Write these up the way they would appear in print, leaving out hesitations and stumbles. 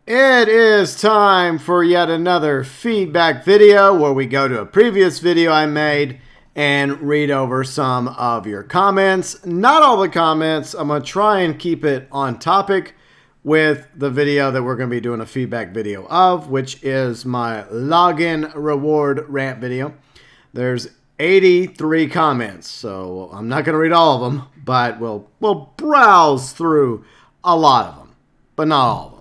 It is time for yet another feedback video where we go to a previous video I made and read over some of your comments. Not all the comments. I'm going to try and keep it on topic with the video that we're going to be doing a feedback video of, which is my login reward rant video. There's 83 comments, so I'm not going to read all of them, but we'll browse through a lot of them, but not all of them.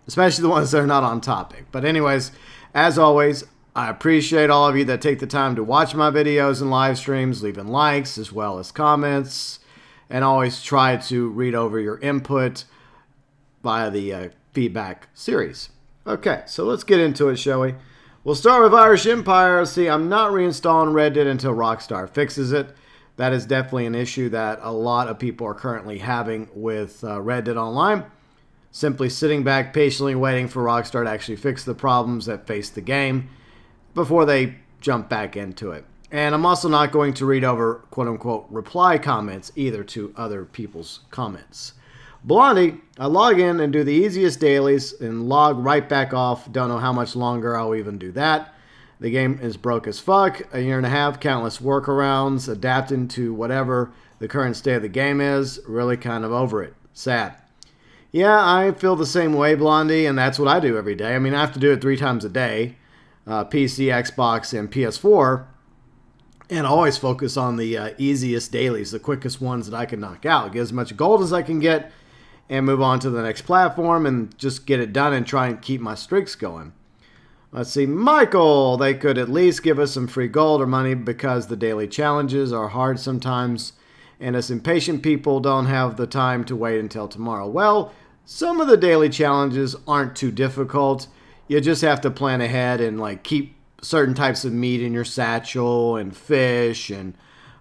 Especially the ones that are not on topic. But anyways, as always, I appreciate all of you that take the time to watch my videos and live streams, leaving likes as well as comments, and always try to read over your input via the feedback series. Okay, so let's get into it, shall we? We'll start with Irish Empire. See, I'm not reinstalling Red Dead until Rockstar fixes it. That is definitely an issue that a lot of people are currently having with Red Dead Online. Simply sitting back, patiently waiting for Rockstar to actually fix the problems that face the game before they jump back into it. And I'm also not going to read over quote-unquote reply comments either to other people's comments. Blondie, I log in and do the easiest dailies and log right back off. Don't know how much longer I'll even do that. The game is broke as fuck. A year and a half, countless workarounds, adapting to whatever the current state of the game is. Really kind of over it. Sad. Yeah, I feel the same way, Blondie, and that's what I do every day. I mean, I have to do it 3 times a day, PC, Xbox, and PS4, and I always focus on the easiest dailies, the quickest ones that I can knock out. Get as much gold as I can get and move on to the next platform and just get it done and try and keep my streaks going. Let's see, Michael, they could at least give us some free gold or money because the daily challenges are hard sometimes, and us impatient people don't have the time to wait until tomorrow. Well, some of the daily challenges aren't too difficult. You just have to plan ahead and like keep certain types of meat in your satchel and fish and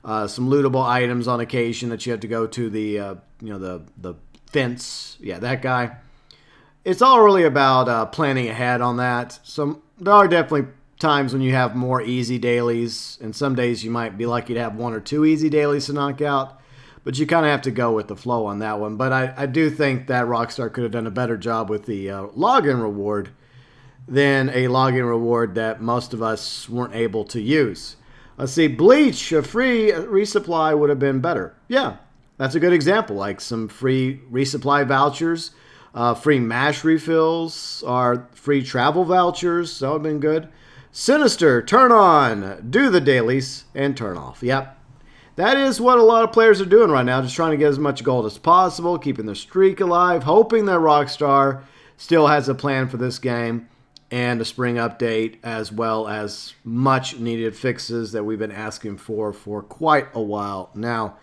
some lootable items on occasion that you have to go to the the fence. Yeah, that guy. It's all really about planning ahead on that. So there are definitely times when you have more easy dailies, and some days you might be lucky to have 1 or 2 easy dailies to knock out. But you kind of have to go with the flow on that one. But I do think that Rockstar could have done a better job with the login reward than a login reward that most of us weren't able to use. Let's see, Bleach, a free resupply would have been better. Yeah, that's a good example. Like some free resupply vouchers, free mash refills, or free travel vouchers. That would have been good. Sinister, turn on, do the dailies, and turn off. Yep. That is what a lot of players are doing right now, just trying to get as much gold as possible, keeping their streak alive, hoping that Rockstar still has a plan for this game and a spring update, as well as much needed fixes that we've been asking for quite a while now.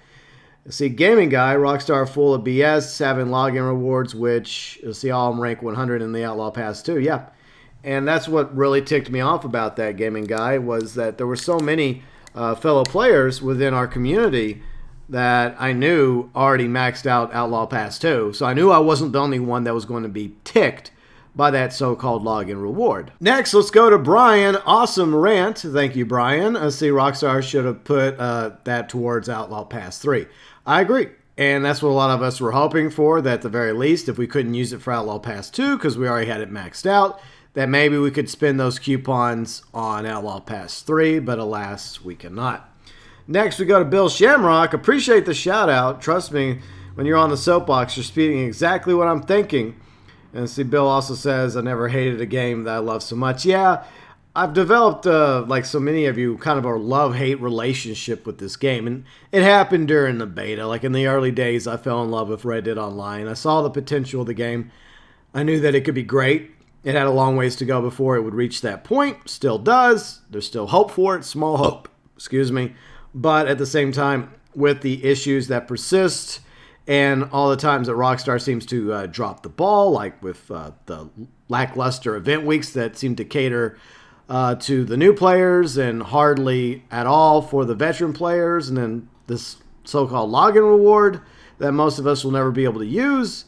See, Gaming Guy, Rockstar full of BS, having login rewards, which you'll see all of them rank 100 in the Outlaw Pass too. Yeah, and that's what really ticked me off about that, Gaming Guy, was that there were so many fellow players within our community that I knew already maxed out Outlaw Pass 2. So I knew I wasn't the only one that was going to be ticked by that so-called login reward. Next, let's go to Brian. Awesome rant. Thank you, Brian. I see Rockstar should have put that towards Outlaw Pass 3. I agree. And that's what a lot of us were hoping for, that at the very least, if we couldn't use it for Outlaw Pass 2 because we already had it maxed out, that maybe we could spend those coupons on Outlaw Pass 3, but alas, we cannot. Next, we go to Bill Shamrock. Appreciate the shout out. Trust me, when you're on the soapbox, you're speaking exactly what I'm thinking. And see, Bill also says, I never hated a game that I love so much. Yeah, I've developed, like so many of you, kind of a love-hate relationship with this game. And it happened during the beta. Like in the early days, I fell in love with Red Dead Online. I saw the potential of the game. I knew that it could be great. It had a long ways to go before it would reach that point. Still does. There's still hope for it. Small hope. Excuse me. But at the same time, with the issues that persist and all the times that Rockstar seems to drop the ball, like with the lackluster event weeks that seem to cater to the new players and hardly at all for the veteran players, and then this so-called login reward that most of us will never be able to use,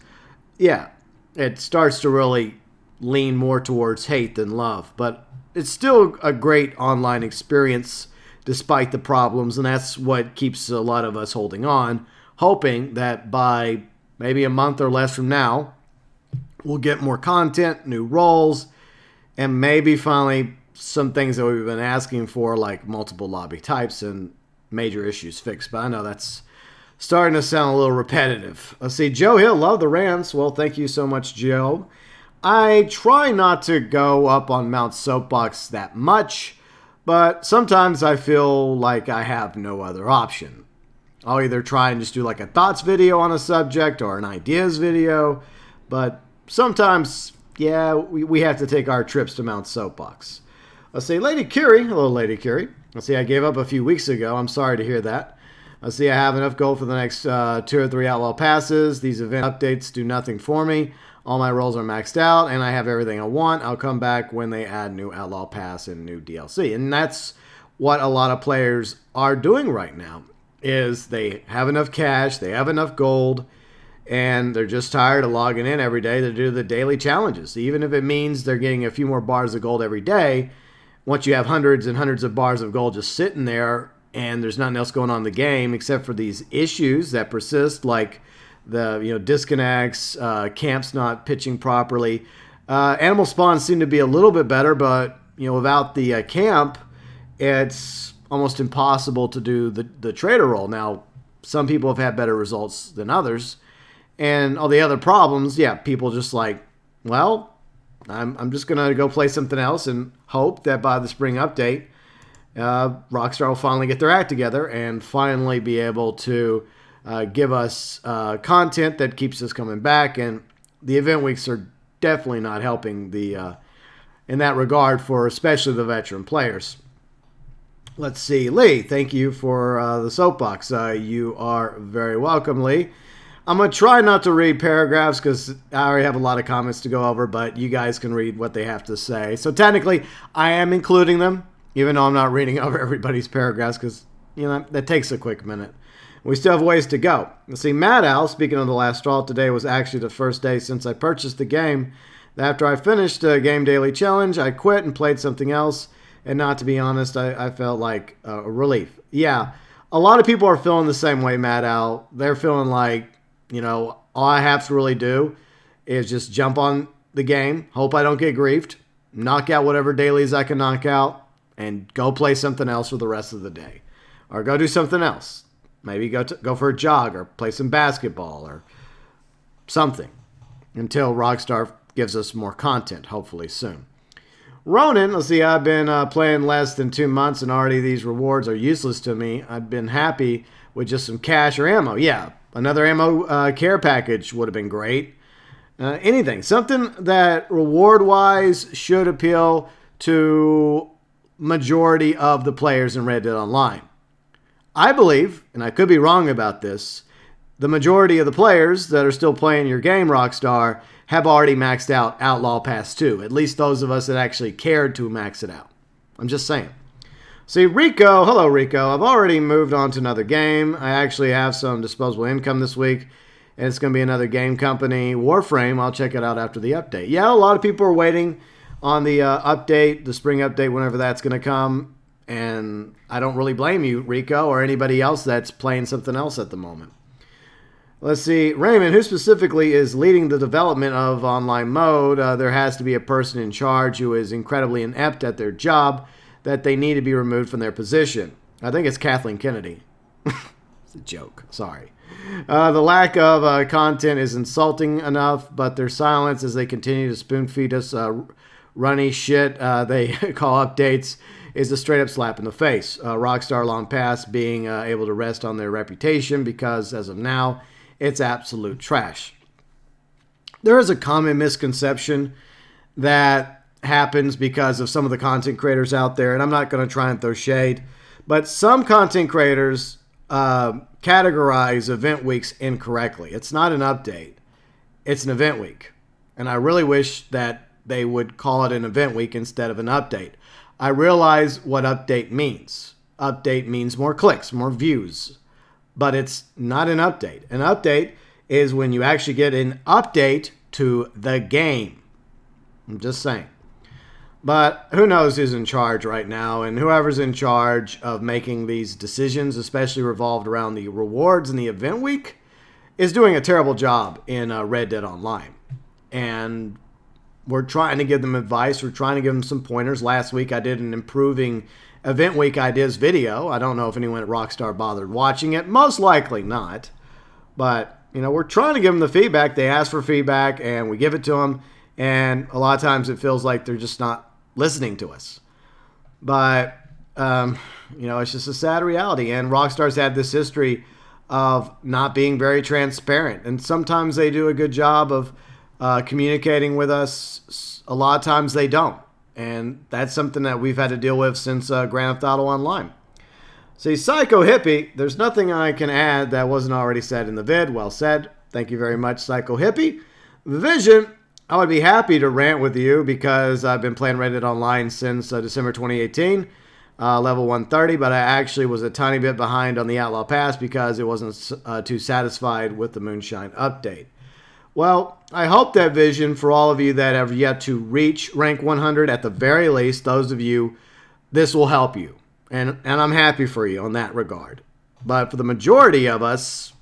yeah, it starts to really lean more towards hate than love. But it's still a great online experience despite the problems, and that's what keeps a lot of us holding on, hoping that by maybe a month or less from now, we'll get more content, new roles, and maybe finally some things that we've been asking for, like multiple lobby types and major issues fixed. But I know that's starting to sound a little repetitive. Let's see. Joe Hill, love the rants. Well, thank you so much, Joe. I try not to go up on Mount Soapbox that much, but sometimes I feel like I have no other option. I'll either try and just do like a thoughts video on a subject or an ideas video, but sometimes, yeah, we have to take our trips to Mount Soapbox. Let's see, Lady Curie. Hello, Lady Curie. Let's see, I gave up a few weeks ago. I'm sorry to hear that. Let's see, I have enough gold for the next 2 or 3 Outlaw passes. These event updates do nothing for me. All my roles are maxed out, and I have everything I want. I'll come back when they add new Outlaw Pass and new DLC. And that's what a lot of players are doing right now, is they have enough cash, they have enough gold, and they're just tired of logging in every day to do the daily challenges. Even if it means they're getting a few more bars of gold every day, once you have hundreds and hundreds of bars of gold just sitting there and there's nothing else going on in the game except for these issues that persist, like the disconnects, camps not pitching properly. Animal spawns seem to be a little bit better, but without the camp, it's almost impossible to do the trader role. Now, some people have had better results than others, and all the other problems, yeah, people just like, well, I'm just gonna go play something else and hope that by the spring update, Rockstar will finally get their act together and finally be able to give us content that keeps us coming back. And the event weeks are definitely not helping in that regard for especially the veteran players. Let's see, Lee, thank you for the soapbox. You are very welcome, Lee. I'm going to try not to read paragraphs because I already have a lot of comments to go over, but you guys can read what they have to say. So technically, I am including them, even though I'm not reading over everybody's paragraphs because, that takes a quick minute. We still have ways to go. Let's see, Mad Al, speaking of the last straw, today was actually the first day since I purchased the game. After I finished the Game Daily Challenge, I quit and played something else. And not to be honest, I felt like a relief. Yeah, a lot of people are feeling the same way, Mad Al. They're feeling like, all I have to really do is just jump on the game, hope I don't get griefed, knock out whatever dailies I can knock out, and go play something else for the rest of the day. Or go do something else. Maybe go for a jog or play some basketball or something until Rockstar gives us more content, hopefully soon. Ronan, let's see, I've been playing less than 2 months and already these rewards are useless to me. I've been happy with just some cash or ammo. Yeah, another ammo care package would have been great. Anything. Something that reward-wise should appeal to majority of the players in Red Dead Online. I believe, and I could be wrong about this, the majority of the players that are still playing your game, Rockstar, have already maxed out Outlaw Pass 2. At least those of us that actually cared to max it out. I'm just saying. See, Rico, hello Rico. I've already moved on to another game. I actually have some disposable income this week. And it's going to be another game company, Warframe. I'll check it out after the update. Yeah, a lot of people are waiting on the update, the spring update, whenever that's going to come. And I don't really blame you, Rico, or anybody else that's playing something else at the moment. Let's see. Raymond, who specifically is leading the development of online mode? There has to be a person in charge who is incredibly inept at their job that they need to be removed from their position. I think it's Kathleen Kennedy. It's a joke. Sorry. The lack of content is insulting enough, but their silence as they continue to spoon-feed us runny shit they call updates is a straight-up slap in the face. Rockstar long past being able to rest on their reputation because, as of now, it's absolute trash. There is a common misconception that happens because of some of the content creators out there, and I'm not going to try and throw shade, but some content creators categorize event weeks incorrectly. It's not an update. It's an event week. And I really wish that they would call it an event week instead of an update. I realize what update means. Update means more clicks, more views. But it's not an update. An update is when you actually get an update to the game. I'm just saying. But who knows who's in charge right now, and whoever's in charge of making these decisions, especially revolved around the rewards and the event week, is doing a terrible job in Red Dead Online. and we're trying to give them advice. We're trying to give them some pointers. Last week I did an improving event week ideas video. I don't know if anyone at Rockstar bothered watching it. Most likely not. But, you know, we're trying to give them the feedback. They ask for feedback, and we give it to them. And a lot of times it feels like they're just not listening to us. But, you know, it's just a sad reality. And Rockstar's had this history of not being very transparent. And sometimes they do a good job of communicating with us. A lot of times they don't. And that's something that we've had to deal with since Grand Theft Auto Online. See, Psycho Hippie, there's nothing I can add that wasn't already said in the vid. Well said. Thank you very much, Psycho Hippie. Vision, I would be happy to rant with you because I've been playing Red Dead Online since December 2018, level 130, but I actually was a tiny bit behind on the Outlaw Pass because it wasn't too satisfied with the Moonshine update. Well, I hope that Vision, for all of you that have yet to reach rank 100, at the very least, those of you, this will help you. And I'm happy for you on that regard. But for the majority of us,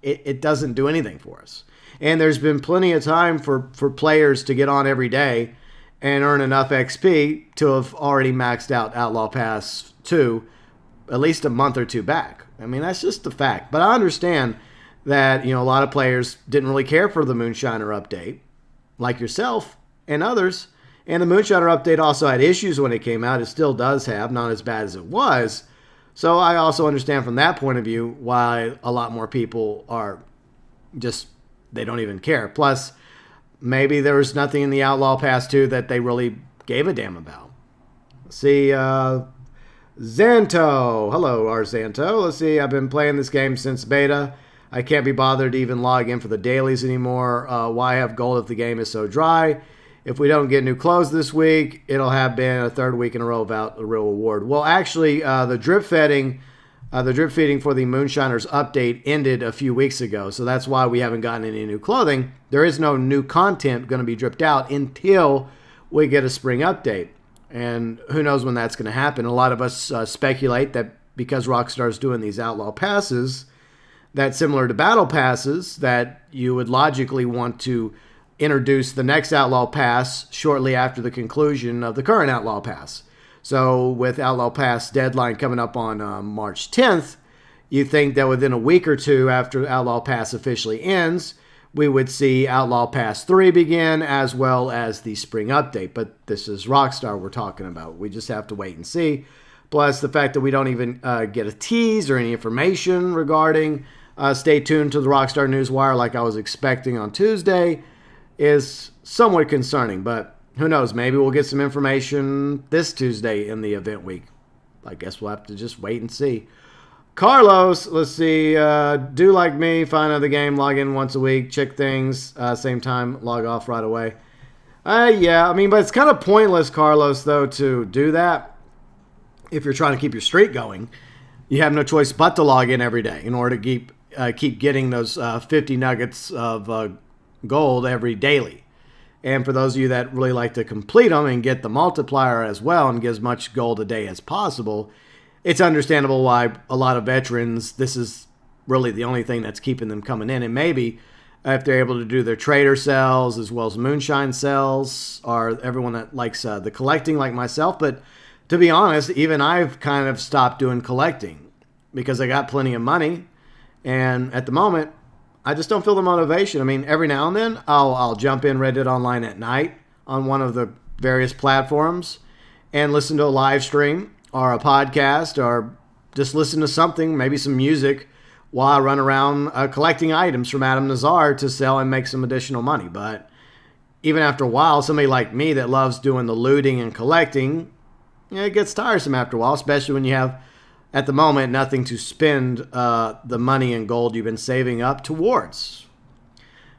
it doesn't do anything for us. And there's been plenty of time for players to get on every day and earn enough XP to have already maxed out Outlaw Pass 2 at least a month or two back. I mean, that's just the fact. But I understand that, you know, a lot of players didn't really care for the Moonshiner update, like yourself and others. And the Moonshiner update also had issues when it came out. It still does have, not as bad as it was. So I also understand from that point of view why a lot more people are just, they don't even care. Plus, maybe there was nothing in the Outlaw Pass 2 that they really gave a damn about. Let's see, Xanto. Hello, our Xanto. Let's see, I've been playing this game since beta. I can't be bothered to even log in for the dailies anymore. Why have gold if the game is so dry? If we don't get new clothes this week, it'll have been a third week in a row without a real reward. Well, actually, the drip feeding for the Moonshiners update ended a few weeks ago, so that's why we haven't gotten any new clothing. There is no new content going to be dripped out until we get a spring update, and who knows when that's going to happen. A lot of us speculate that because Rockstar's doing these Outlaw Passes, that similar to Battle Passes, that you would logically want to introduce the next Outlaw Pass shortly after the conclusion of the current Outlaw Pass. So with Outlaw Pass deadline coming up on March 10th, you think that within a week or two after Outlaw Pass officially ends, we would see Outlaw Pass 3 begin as well as the spring update. But this is Rockstar we're talking about. We just have to wait and see. Plus the fact that we don't even get a tease or any information regarding stay tuned to the Rockstar Newswire like I was expecting on Tuesday is somewhat concerning, but who knows? Maybe we'll get some information this Tuesday in the event week. I guess we'll have to just wait and see. Carlos, let's see. Do like me, find another game, log in once a week, check things, same time, log off right away. Yeah, I mean, but it's kind of pointless, Carlos, though, to do that. If you're trying to keep your streak going, you have no choice but to log in every day in order to keep getting those 50 nuggets of gold every daily. And for those of you that really like to complete them and get the multiplier as well and get as much gold a day as possible, it's understandable why a lot of veterans, this is really the only thing that's keeping them coming in. And maybe if they're able to do their trader sales as well as moonshine sales, or everyone that likes the collecting like myself. But to be honest, even I've kind of stopped doing collecting because I got plenty of money. And at the moment, I just don't feel the motivation. I mean, every now and then, I'll jump in Red Dead Online at night on one of the various platforms and listen to a live stream or a podcast or just listen to something, maybe some music, while I run around collecting items from Adam Nazar to sell and make some additional money. But even after a while, somebody like me that loves doing the looting and collecting, it gets tiresome after a while, especially when you have, at the moment, nothing to spend the money and gold you've been saving up towards.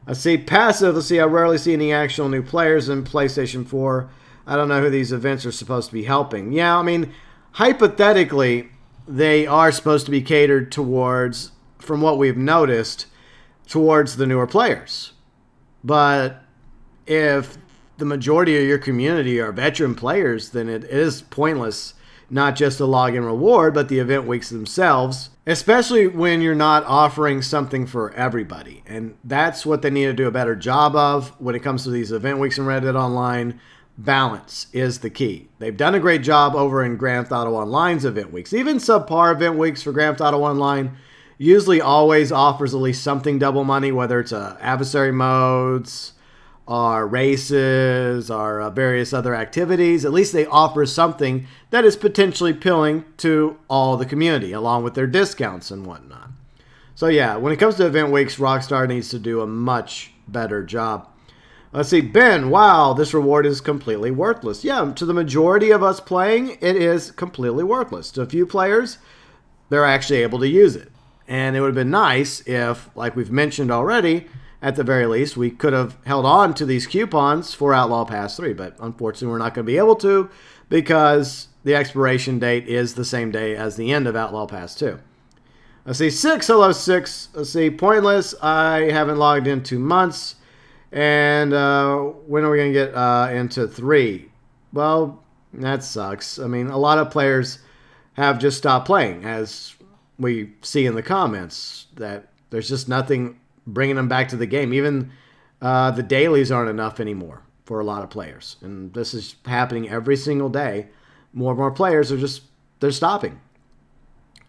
I see passive. Let's see, I rarely see any actual new players in PlayStation 4. I don't know who these events are supposed to be helping. Yeah, I mean, hypothetically, they are supposed to be catered towards, from what we've noticed, towards the newer players. But if the majority of your community are veteran players, then it is pointless not just the login reward, but the event weeks themselves, especially when you're not offering something for everybody. And that's what they need to do a better job of when it comes to these event weeks in Red Dead Online. Balance is the key. They've done a great job over in Grand Theft Auto Online's event weeks. Even subpar event weeks for Grand Theft Auto Online usually always offers at least something double money, whether it's adversary modes or races or various other activities. At least they offer something that is potentially appealing to all the community, along with their discounts and whatnot. So yeah, when it comes to event weeks, Rockstar needs to do a much better job. Let's see, Ben, wow, this reward is completely worthless. Yeah, to the majority of us playing, it is completely worthless. To a few players, they're actually able to use it. And it would have been nice if, like we've mentioned already, at the very least, we could have held on to these coupons for Outlaw Pass 3. But unfortunately, we're not going to be able to because the expiration date is the same day as the end of Outlaw Pass 2. Let's see, 6, hello 6. Let's see, pointless. I haven't logged in 2 months. And when are we going to get into 3? Well, that sucks. I mean, a lot of players have just stopped playing, as we see in the comments, that there's just nothing bringing them back to the game. Even the dailies aren't enough anymore for a lot of players. And this is happening every single day. More and more players are they're stopping.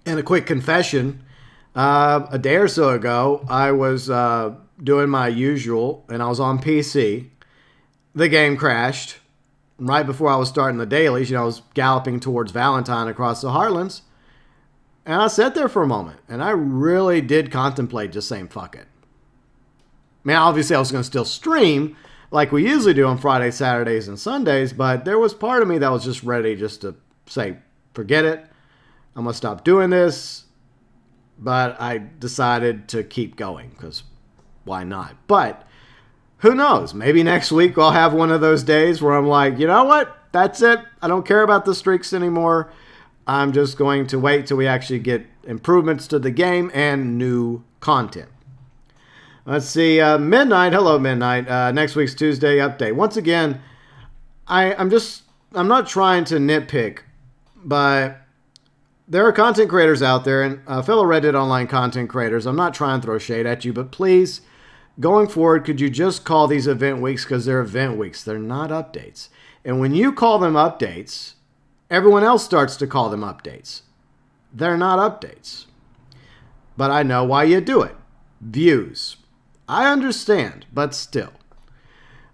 And a quick confession, a day or so ago, I was doing my usual, and I was on PC. The game crashed. Right before I was starting the dailies, I was galloping towards Valentine across the Heartlands. And I sat there for a moment, and I really did contemplate just saying, fuck it. I mean, obviously I was going to still stream like we usually do on Fridays, Saturdays, and Sundays, but there was part of me that was just ready just to say, forget it. I'm going to stop doing this. But I decided to keep going, because why not? But who knows? Maybe next week I'll have one of those days where I'm like, you know what? That's it. I don't care about the streaks anymore. I'm just going to wait till we actually get improvements to the game and new content. Let's see. Midnight. Hello, Midnight. Next week's Tuesday update. Once again, I'm not trying to nitpick, but there are content creators out there, and fellow Red Dead Online content creators, I'm not trying to throw shade at you, but please, going forward, could you just call these event weeks, because they're event weeks. They're not updates. And when you call them updates, everyone else starts to call them updates. They're not updates. But I know why you do it. Views. I understand, but still.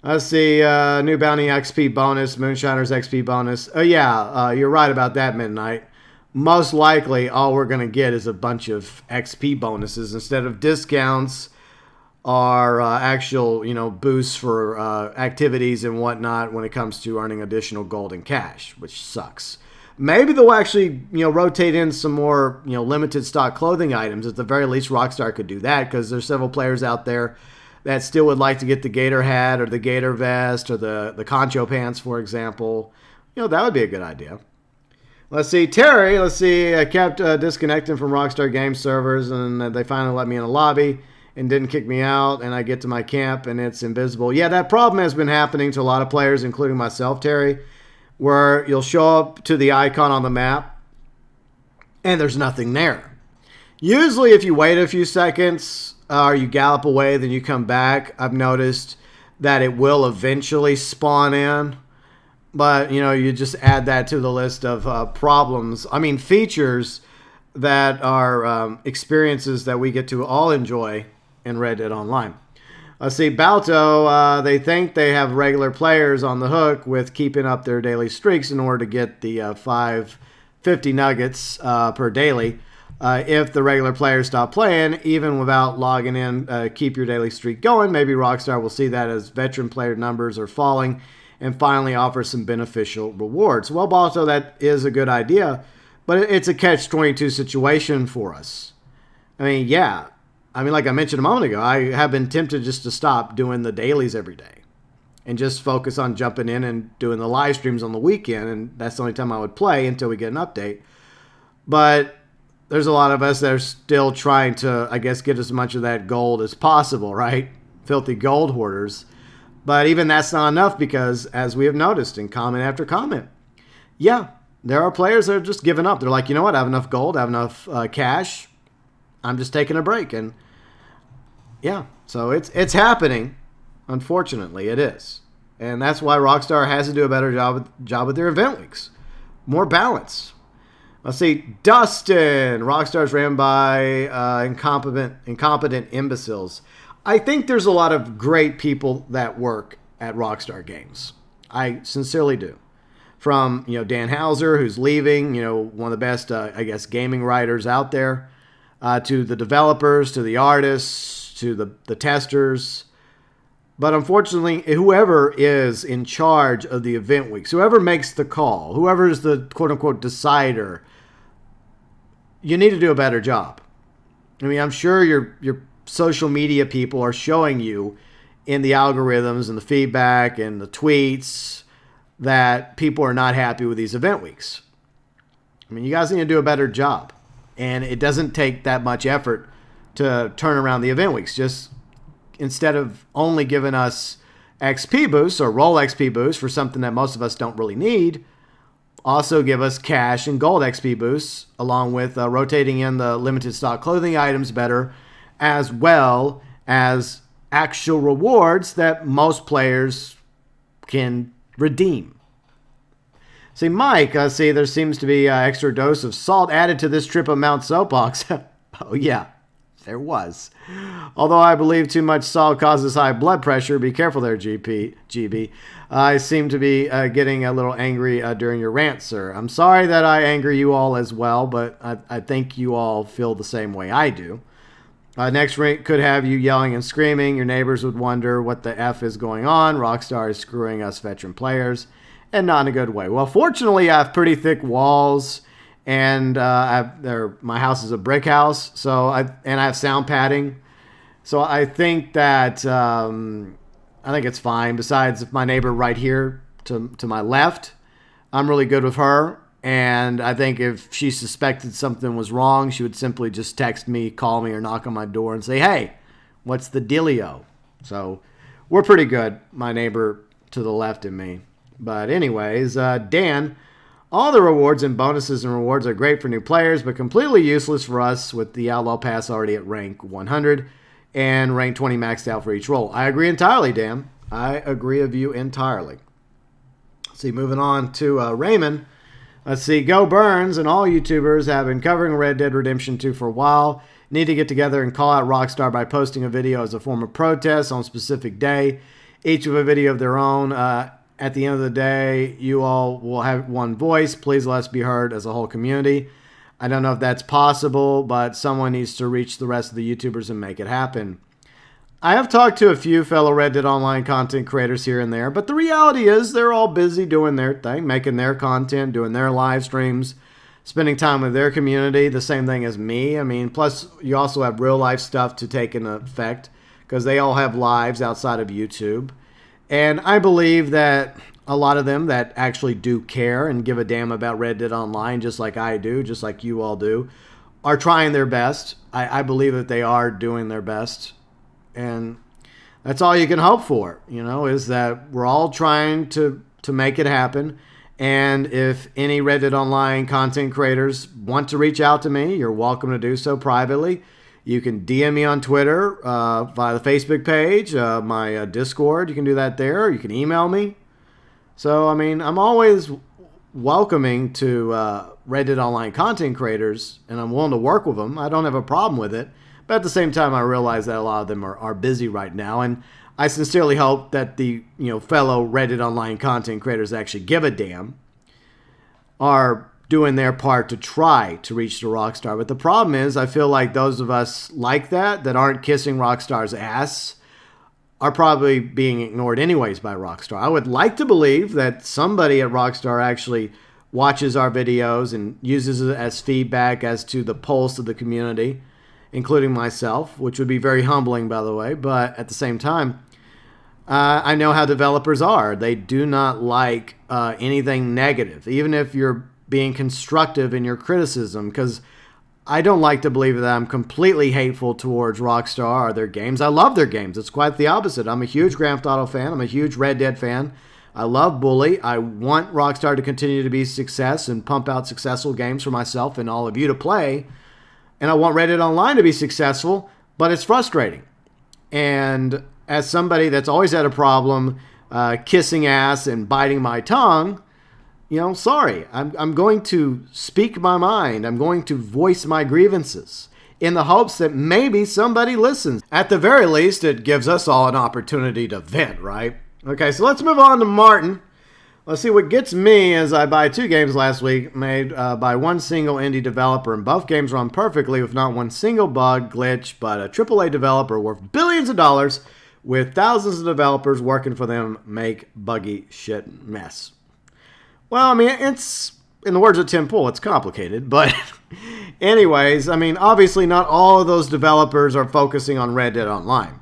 Let's see, new bounty XP bonus, Moonshiner's XP bonus. Oh yeah, you're right about that, Midnight. Most likely, all we're going to get is a bunch of XP bonuses instead of discounts or actual, boosts for activities and whatnot when it comes to earning additional gold and cash, which sucks. Maybe they'll actually, rotate in some more, limited stock clothing items. At the very least, Rockstar could do that, because there's several players out there that still would like to get the Gator hat or the Gator vest or the Concho pants, for example. That would be a good idea. Let's see, Terry, I kept disconnecting from Rockstar Game servers, and they finally let me in a lobby and didn't kick me out, and I get to my camp, and it's invisible. Yeah, that problem has been happening to a lot of players, including myself, Terry, where you'll show up to the icon on the map, and there's nothing there. Usually, if you wait a few seconds, or you gallop away, then you come back, I've noticed that it will eventually spawn in. But, you just add that to the list of features that are experiences that we get to all enjoy in Red Dead Online. Let's see, Balto, they think they have regular players on the hook with keeping up their daily streaks in order to get the 550 nuggets per daily. If the regular players stop playing, even without logging in, keep your daily streak going. Maybe Rockstar will see that as veteran player numbers are falling and finally offer some beneficial rewards. Well, Balto, that is a good idea, but it's a catch-22 situation for us. Yeah. Like I mentioned a moment ago, I have been tempted just to stop doing the dailies every day and just focus on jumping in and doing the live streams on the weekend, and that's the only time I would play until we get an update. But there's a lot of us that are still trying to, I guess, get as much of that gold as possible, right? Filthy gold hoarders. But even that's not enough, because, as we have noticed in comment after comment, yeah, there are players that are just giving up. They're like, you know what? I have enough gold. I have enough cash. I'm just taking a break. And yeah, so it's happening. Unfortunately, it is. And that's why Rockstar has to do a better job with their event weeks. More balance. Let's see. Dustin. Rockstar's ran by incompetent imbeciles. I think there's a lot of great people that work at Rockstar Games. I sincerely do. From, Dan Hauser, who's leaving, one of the best, gaming writers out there, to the developers, to the artists, to the testers. But unfortunately, whoever is in charge of the event weeks, whoever makes the call, whoever is the quote-unquote decider, you need to do a better job. I mean, I'm sure your social media people are showing you in the algorithms and the feedback and the tweets that people are not happy with these event weeks. I mean, you guys need to do a better job. And it doesn't take that much effort to turn around the event weeks. Just instead of only giving us XP boosts or roll XP boosts for something that most of us don't really need, also give us cash and gold XP boosts, along with rotating in the limited stock clothing items better, as well as actual rewards that most players can redeem. See, Mike, there seems to be an extra dose of salt added to this trip of Mount Soapbox. Oh, yeah, there was. Although I believe too much salt causes high blood pressure. Be careful there, GB. I seem to be getting a little angry during your rant, sir. I'm sorry that I anger you all as well, but I think you all feel the same way I do. Next rank could have you yelling and screaming. Your neighbors would wonder what the F is going on. Rockstar is screwing us veteran players, and not in a good way. Well, fortunately, I have pretty thick walls, and my house is a brick house, so I have sound padding. So I think that I think it's fine. Besides, my neighbor right here to my left, I'm really good with her. And I think if she suspected something was wrong, she would simply just text me, call me, or knock on my door and say, hey, what's the dealio? So we're pretty good, my neighbor to the left and me. But anyways, Dan, all the rewards and bonuses and rewards are great for new players, but completely useless for us with the Outlaw Pass already at rank 100 and rank 20 maxed out for each role. I agree entirely, Dan. I agree with you entirely. Let's see, moving on to Raymond. Let's see, GeauxBurns and all YouTubers have been covering Red Dead Redemption 2 for a while. Need to get together and call out Rockstar by posting a video as a form of protest on a specific day. Each with a video of their own. At the end of the day, you all will have one voice. Please let us be heard as a whole community. I don't know if that's possible, but someone needs to reach the rest of the YouTubers and make it happen. I have talked to a few fellow Red Dead Online content creators here and there, but the reality is they're all busy doing their thing, making their content, doing their live streams, spending time with their community, the same thing as me. I mean, plus you also have real life stuff to take into effect because they all have lives outside of YouTube. And I believe that a lot of them that actually do care and give a damn about Red Dead Online, just like I do, just like you all do, are trying their best. I believe that they are doing their best. And that's all you can hope for, is that we're all trying to make it happen. And if any Red Dead Online content creators want to reach out to me, you're welcome to do so privately. You can DM me on Twitter via the Facebook page, my Discord. You can do that there. You can email me. So, I mean, I'm always welcoming to Red Dead Online content creators, and I'm willing to work with them. I don't have a problem with it. But at the same time, I realize that a lot of them are busy right now. And I sincerely hope that the fellow Red Dead Online content creators that actually give a damn are doing their part to try to reach the Rockstar. But the problem is, I feel like those of us like that aren't kissing Rockstar's ass are probably being ignored anyways by Rockstar. I would like to believe that somebody at Rockstar actually watches our videos and uses it as feedback as to the pulse of the community, including myself, which would be very humbling, by the way. But at the same time, I know how developers are. They do not like anything negative, even if you're being constructive in your criticism, because I don't like to believe that I'm completely hateful towards Rockstar or their games. I love their games. It's quite the opposite. I'm a huge Grand Theft Auto fan. I'm a huge Red Dead fan. I love Bully. I want Rockstar to continue to be a success and pump out successful games for myself and all of you to play. And I want Red Dead Online to be successful, but it's frustrating. And as somebody that's always had a problem kissing ass and biting my tongue, sorry. I'm going to speak my mind. I'm going to voice my grievances in the hopes that maybe somebody listens. At the very least, it gives us all an opportunity to vent, right? Okay, so let's move on to Martin. Let's see what gets me as I buy 2 games last week made by one single indie developer, and both games run perfectly with not one single bug, glitch, but a AAA developer worth billions of dollars with thousands of developers working for them make buggy shit mess. Well, I mean, it's, in the words of Tim Pool, it's complicated, but anyways, I mean, obviously not all of those developers are focusing on Red Dead Online.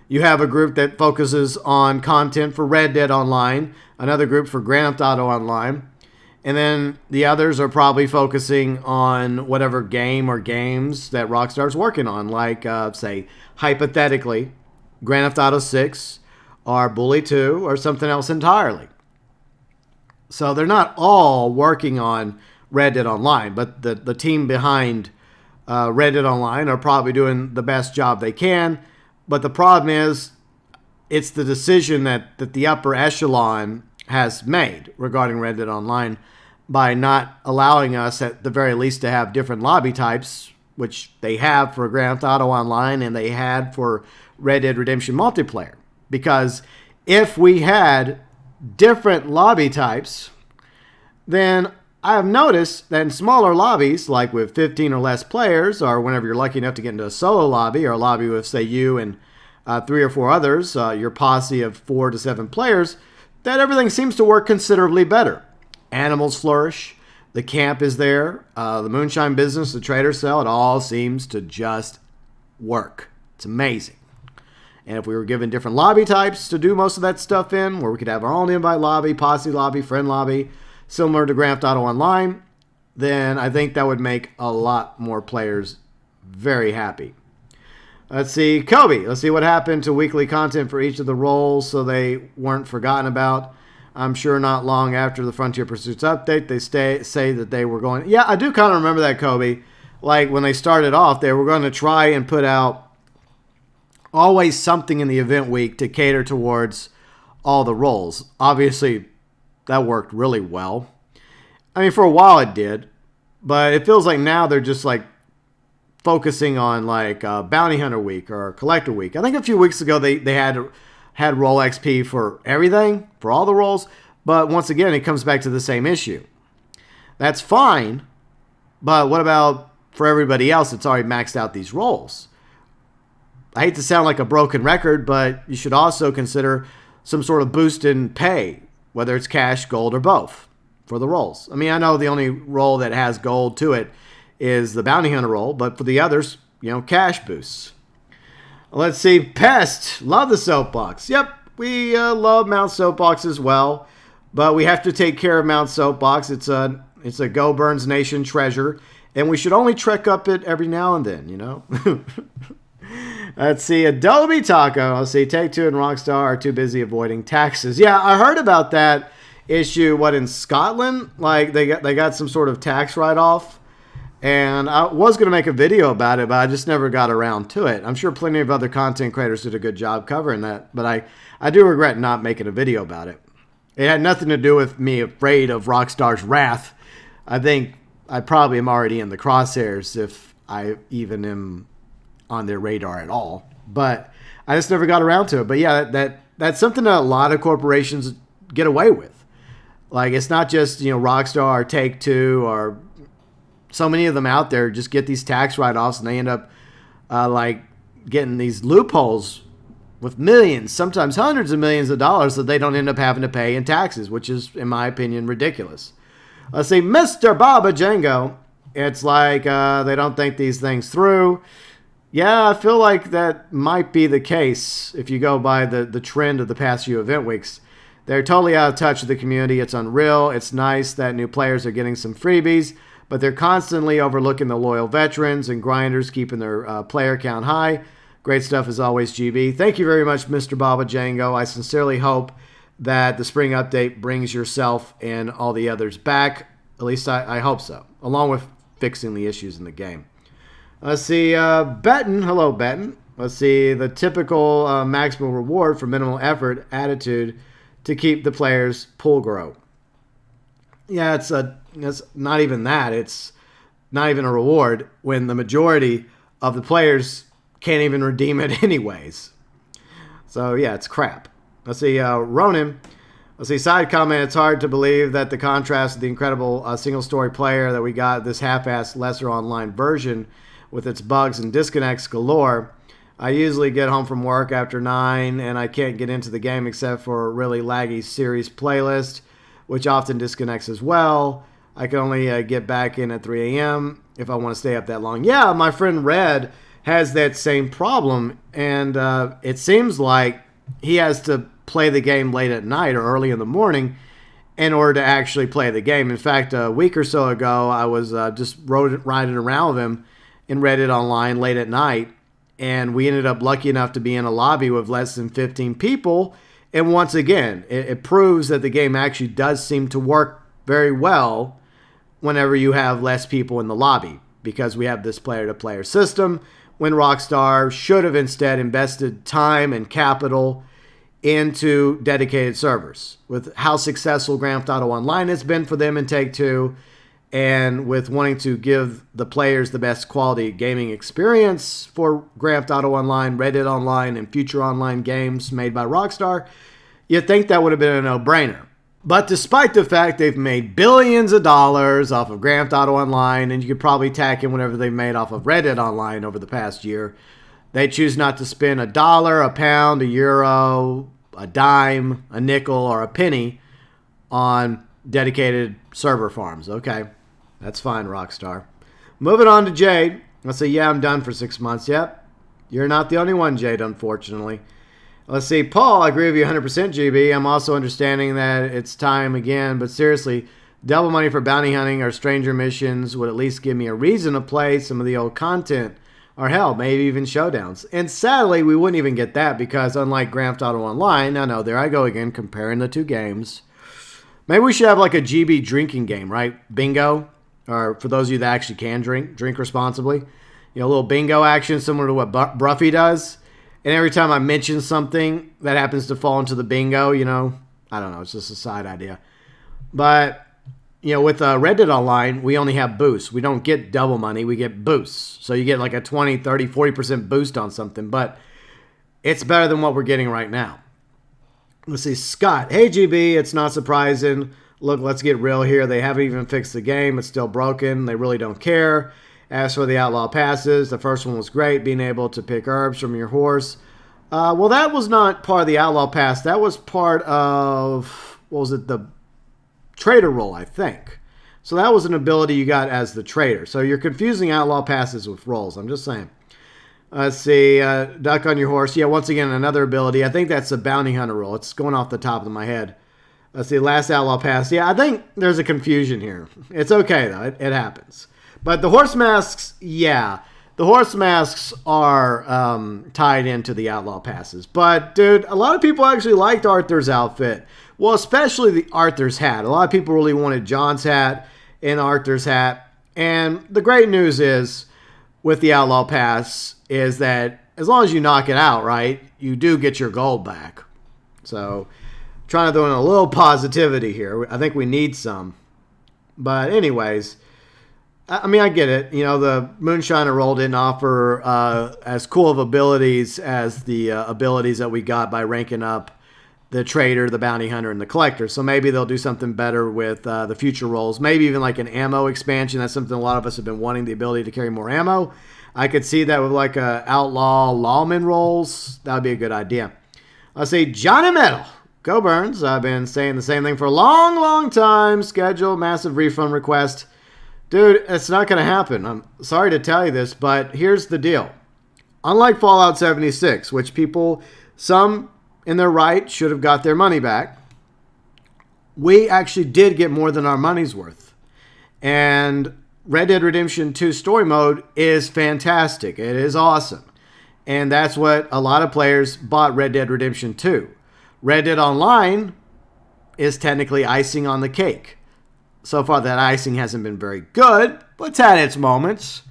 You have a group that focuses on content for Red Dead Online, another group for Grand Theft Auto Online, and then the others are probably focusing on whatever game or games that Rockstar's working on, like, say, hypothetically, Grand Theft Auto 6 or Bully 2 or something else entirely. So they're not all working on Red Dead Online, but the team behind Red Dead Online are probably doing the best job they can. But the problem is, it's the decision that the upper echelon has made regarding Red Dead Online by not allowing us, at the very least, to have different lobby types, which they have for Grand Theft Auto Online and they had for Red Dead Redemption Multiplayer. Because if we had different lobby types, then I have noticed that in smaller lobbies, like with 15 or less players, or whenever you're lucky enough to get into a solo lobby, or a lobby with, say, you and 3 or 4 others, your posse of 4 to 7 players, that everything seems to work considerably better. Animals flourish, the camp is there, the moonshine business, the trader cell, it all seems to just work. It's amazing. And if we were given different lobby types to do most of that stuff in, where we could have our own invite lobby, posse lobby, friend lobby, similar to Grand Theft Auto Online, then I think that would make a lot more players very happy. Let's see, Kobe. Let's see what happened to weekly content for each of the roles so they weren't forgotten about. I'm sure not long after the Frontier Pursuits update, they say that they were going... Yeah, I do kind of remember that, Kobe. Like, when they started off, they were going to try and put out always something in the event week to cater towards all the roles. Obviously, that worked really well. I mean, for a while it did, but it feels like now they're just like focusing on like Bounty Hunter Week or Collector Week. I think a few weeks ago they had role XP for everything, for all the roles, but once again it comes back to the same issue. That's fine, but what about for everybody else that's already maxed out these roles? I hate to sound like a broken record, but you should also consider some sort of boost in pay, whether it's cash, gold, or both for the roles. I mean, I know the only role that has gold to it is the Bounty Hunter role, but for the others, cash boosts. Let's see, Pest. Love the soapbox. Yep, we love Mount Soapbox as well, but we have to take care of Mount Soapbox. It's a GeauxBurns Nation treasure, and we should only trek up it every now and then, Let's see, Adobe Taco. Let's see, Take-Two and Rockstar are too busy avoiding taxes. Yeah, I heard about that issue, in Scotland? Like, they got some sort of tax write-off, and I was going to make a video about it, but I just never got around to it. I'm sure plenty of other content creators did a good job covering that, but I do regret not making a video about it. It had nothing to do with me afraid of Rockstar's wrath. I think I probably am already in the crosshairs if I even am on their radar at all, but I just never got around to it. But yeah, that's something that a lot of corporations get away with. Like, it's not just Rockstar or Take-Two or so many of them out there just get these tax write-offs, and they end up like getting these loopholes with millions, sometimes hundreds of millions of dollars that they don't end up having to pay in taxes, which is, in my opinion, ridiculous. Let's see, Mr. Baba Django. It's like they don't think these things through. Yeah, I feel like that might be the case if you go by the trend of the past few event weeks. They're totally out of touch with the community. It's unreal. It's nice that new players are getting some freebies, but they're constantly overlooking the loyal veterans and grinders, keeping their player count high. Great stuff as always, GB. Thank you very much, Mr. Baba Django. I sincerely hope that the spring update brings yourself and all the others back. At least I hope so, along with fixing the issues in the game. Let's see, Benton. Hello, Benton. Let's see, the typical maximal reward for minimal effort attitude to keep the players' pool grow. Yeah, it's not even that. It's not even a reward when the majority of the players can't even redeem it anyways. So, yeah, it's crap. Let's see, Ronan. Let's see, side comment. It's hard to believe that the contrast of the incredible single-story player that we got this half-assed lesser online version with its bugs and disconnects galore. I usually get home from work after 9 and I can't get into the game except for a really laggy series playlist, which often disconnects as well. I can only get back in at 3 a.m. if I want to stay up that long. Yeah, my friend Red has that same problem, and it seems like he has to play the game late at night or early in the morning in order to actually play the game. In fact, a week or so ago, I was just riding around with him in Reddit Online late at night, and we ended up lucky enough to be in a lobby with less than 15 people. And once again, it proves that the game actually does seem to work very well whenever you have less people in the lobby, because we have this player-to-player system, when Rockstar should have instead invested time and capital into dedicated servers. With how successful Grand Theft Auto Online has been for them in Take-Two, and with wanting to give the players the best quality gaming experience for Grand Theft Auto Online, Red Dead Online, and future online games made by Rockstar, you'd think that would have been a no-brainer. But despite the fact they've made billions of dollars off of Grand Theft Auto Online, and you could probably tack in whatever they've made off of Red Dead Online over the past year, they choose not to spend $1, a pound, a euro, a dime, a nickel, or a penny on dedicated server farms. Okay, that's fine, Rockstar. Moving on to Jade. Let's say, yeah, I'm done for 6 months. Yep, you're not the only one, Jade, unfortunately. Let's see, Paul, I agree with you 100%, GB. I'm also understanding that it's time again, but seriously, double money for bounty hunting or stranger missions would at least give me a reason to play some of the old content, or hell, maybe even showdowns. And sadly, we wouldn't even get that because unlike Grand Theft Auto Online, I know, there I go again, comparing the two games. Maybe we should have like a GB drinking game, right? Bingo, or for those of you that actually can drink responsibly. You know, a little bingo action similar to what Bruffy does. And every time I mention something that happens to fall into the bingo, you know, I don't know, it's just a side idea. But, you know, with Red Dead Online, we only have boosts. We don't get double money, we get boosts. So you get like a 20, 30, 40% boost on something. But it's better than what we're getting right now. Let's see, Scott. Hey, GB, it's not surprising. Look, let's get real here. They haven't even fixed the game. It's still broken. They really don't care. As for the Outlaw Passes, the first one was great, being able to pick herbs from your horse. Well, that was not part of the Outlaw Pass. That was part of, what was it, the Trader role, I think. So that was an ability you got as the Trader. So you're confusing Outlaw Passes with roles. I'm just saying. Let's see, duck on your horse. Yeah, once again, another ability. I think that's a bounty hunter role. It's going off the top of my head. Let's see, last Outlaw Pass. Yeah, I think there's a confusion here. It's okay, though. It happens. But the horse masks, yeah. The horse masks are tied into the Outlaw Passes. But, dude, a lot of people actually liked Arthur's outfit. Well, especially the Arthur's hat. A lot of people really wanted John's hat and Arthur's hat. And the great news is, with the Outlaw Pass, is that as long as you knock it out, right, you do get your gold back. So, trying to throw in a little positivity here. I think we need some. But anyways, I mean, I get it. You know, the Moonshiner role didn't offer as cool of abilities as the abilities that we got by ranking up the Trader, the Bounty Hunter, and the Collector. So maybe they'll do something better with the future roles. Maybe even like an ammo expansion. That's something a lot of us have been wanting, the ability to carry more ammo. I could see that with like a Outlaw Lawman roles. That would be a good idea. I'll say Johnny Metal. GeauxBurns. I've been saying the same thing for a long, long time. Schedule, massive refund request. Dude, it's not going to happen. I'm sorry to tell you this, but here's the deal. Unlike Fallout 76, which people, some in their right, should have got their money back, we actually did get more than our money's worth. And Red Dead Redemption 2 story mode is fantastic. It is awesome. And that's what a lot of players bought Red Dead Redemption 2. Red Dead Online is technically icing on the cake. So far, that icing hasn't been very good, but it's had its moments.